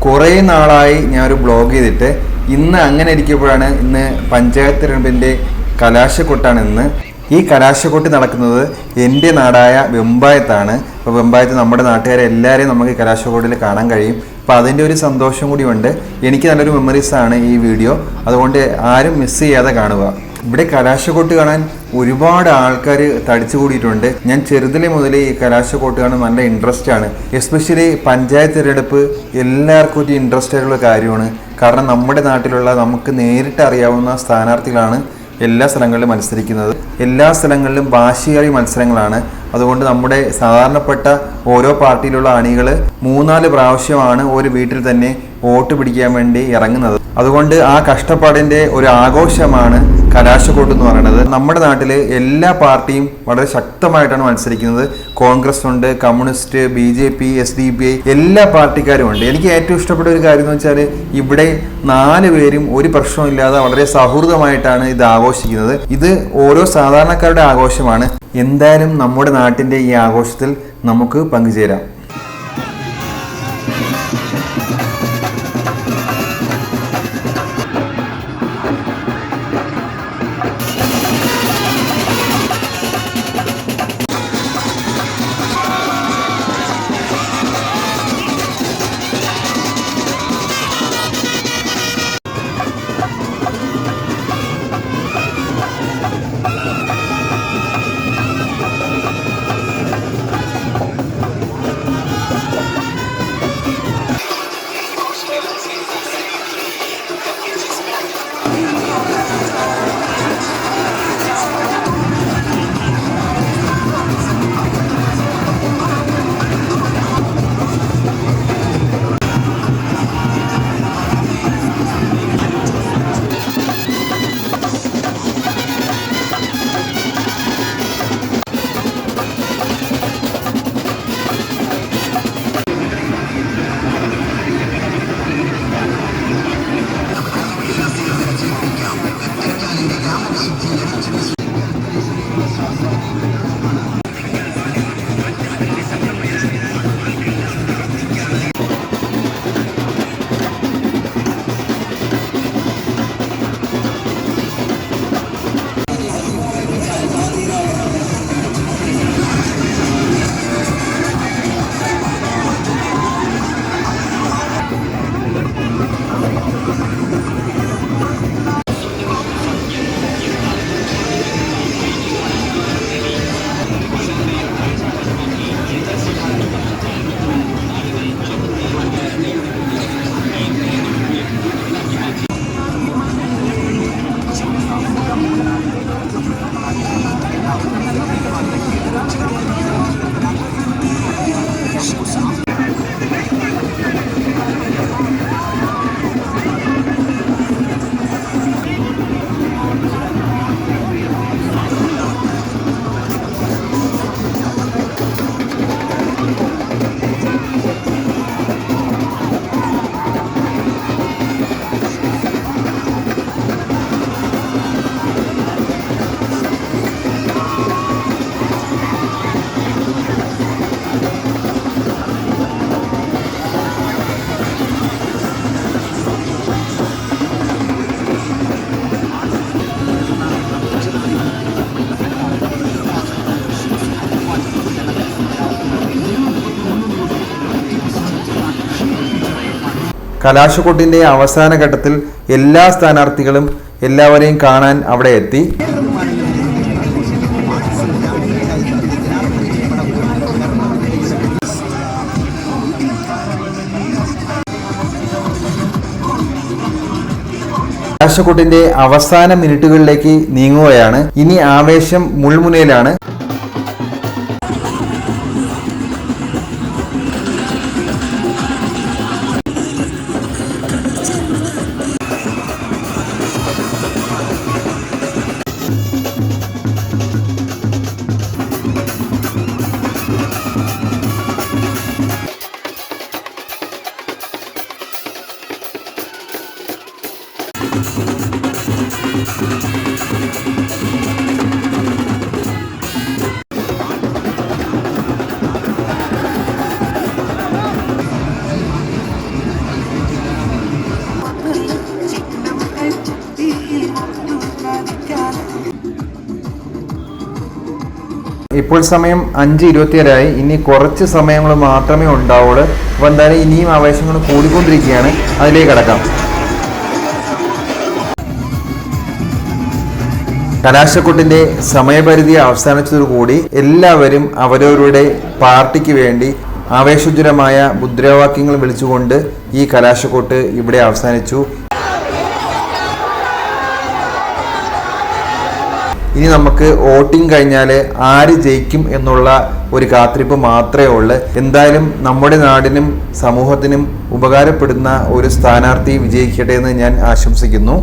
കുറേ നാളായി ഞാനൊരു ബ്ലോഗ് ചെയ്തിട്ട് ഇന്ന് അങ്ങനെ ഇരിക്കുമ്പോഴാണ് ഇന്ന് പഞ്ചായത്ത് തിരഞ്ഞെടുപ്പിൻ്റെ കലാശക്കൊട്ടാണ് ഇന്ന്. ഈ കലാശക്കൊട്ട് നടക്കുന്നത് എൻ്റെ നാടായ വെമ്പായത്താണ്. അപ്പോൾ വെമ്പായത്ത് നമ്മുടെ നാട്ടുകാരെ എല്ലാവരെയും നമുക്ക് ഈ കലാശക്കൊട്ടിൽ കാണാൻ കഴിയും. അപ്പോൾ അതിൻ്റെ ഒരു സന്തോഷം കൂടിയുണ്ട്. എനിക്ക് നല്ലൊരു മെമ്മറീസാണ് ഈ വീഡിയോ, അതുകൊണ്ട് ആരും മിസ് ചെയ്യാതെ കാണുക. ഇവിടെ കലാശക്കൊട്ട് കാണാൻ ഒരുപാട് ആൾക്കാർ തടിച്ചു കൂടിയിട്ടുണ്ട്. ഞാൻ ചെറുതിലെ മുതൽ ഈ കലാശക്കൊട്ട് കാണാൻ നല്ല ഇൻട്രസ്റ്റ് ആണ്. എസ്പെഷ്യലി പഞ്ചായത്ത് തിരഞ്ഞെടുപ്പ് എല്ലാവർക്കും ഒരു ഇൻട്രസ്റ്റ് ആയിട്ടുള്ള കാര്യമാണ്. കാരണം നമ്മുടെ നാട്ടിലുള്ള നമുക്ക് നേരിട്ട് അറിയാവുന്ന സ്ഥാനാർത്ഥികളാണ് എല്ലാ സ്ഥലങ്ങളിലും മത്സരിക്കുന്നത്. എല്ലാ സ്ഥലങ്ങളിലും വാശിയേറിയ മത്സരങ്ങളാണ്. അതുകൊണ്ട് നമ്മുടെ സാധാരണപ്പെട്ട ഓരോ പാർട്ടിയിലുള്ള അണികൾ 3-4 പ്രാവശ്യമാണ് ഒരു വീട്ടിൽ തന്നെ വോട്ട് പിടിക്കാൻ വേണ്ടി ഇറങ്ങുന്നത്. അതുകൊണ്ട് ആ കഷ്ടപ്പാടിൻ്റെ ഒരു ആഘോഷമാണ് കലാശക്കൊട്ട് എന്ന് പറയുന്നത്. നമ്മുടെ നാട്ടിൽ എല്ലാ പാർട്ടിയും വളരെ ശക്തമായിട്ടാണ് മത്സരിക്കുന്നത്. കോൺഗ്രസ് ഉണ്ട്, കമ്മ്യൂണിസ്റ്റ്, BJP, SDPI എല്ലാ പാർട്ടിക്കാരും ഉണ്ട്. എനിക്ക് ഏറ്റവും ഇഷ്ടപ്പെട്ട ഒരു കാര്യം എന്ന് വെച്ചാൽ ഇവിടെ 4 പേരും ഒരു പ്രശ്നമില്ലാതെ വളരെ സൗഹൃദമായിട്ടാണ് ഇത് ആഘോഷിക്കുന്നത്. ഇത് ഓരോ സാധാരണക്കാരുടെ ആഘോഷമാണ്. എന്തായാലും നമ്മുടെ നാട്ടിൻ്റെ ഈ ആഘോഷത്തിൽ നമുക്ക് പങ്കുചേരാം. കലാശക്കൊട്ടിൻ്റെ അവസാന ഘട്ടത്തിൽ എല്ലാ സ്ഥാനാർത്ഥികളും എല്ലാവരെയും കാണാൻ അവിടെ എത്തി. കലാശക്കൊട്ടിൻ്റെ അവസാന മിനിറ്റുകളിലേക്ക് നീങ്ങുകയാണ്. ഇനി ആവേശം മുൾമുനയിലാണ്. ഇപ്പോൾ സമയം 5:27 ഇനി കുറച്ച് സമയങ്ങൾ മാത്രമേ ഉണ്ടാവുള്ളൂ. അപ്പോൾ എന്തായാലും ഇനിയും ആവേശങ്ങൾ കൂടിക്കൊണ്ടിരിക്കുകയാണ്. അതിലേക്ക് കടക്കാം. കലാശക്കൊട്ടിന്റെ സമയപരിധി അവസാനിച്ചതോടുകൂടി എല്ലാവരും അവരവരുടെ പാർട്ടിക്ക് വേണ്ടി ആവേശോജ്വലമായ മുദ്രാവാക്യങ്ങൾ വിളിച്ചുകൊണ്ട് ഈ കലാശക്കൊട്ട് ഇവിടെ അവസാനിച്ചു. ഇനി നമുക്ക് വോട്ടിംഗ് കഴിഞ്ഞാൽ ആര് ജയിക്കും എന്നുള്ള ഒരു കാത്തിരിപ്പ് മാത്രമേ ഉള്ളൂ. എന്തായാലും നമ്മുടെ നാടിനും സമൂഹത്തിനും ഉപകാരപ്പെടുന്ന ഒരു സ്ഥാനാർത്ഥി വിജയിക്കട്ടെ എന്ന് ഞാൻ ആശംസിക്കുന്നു.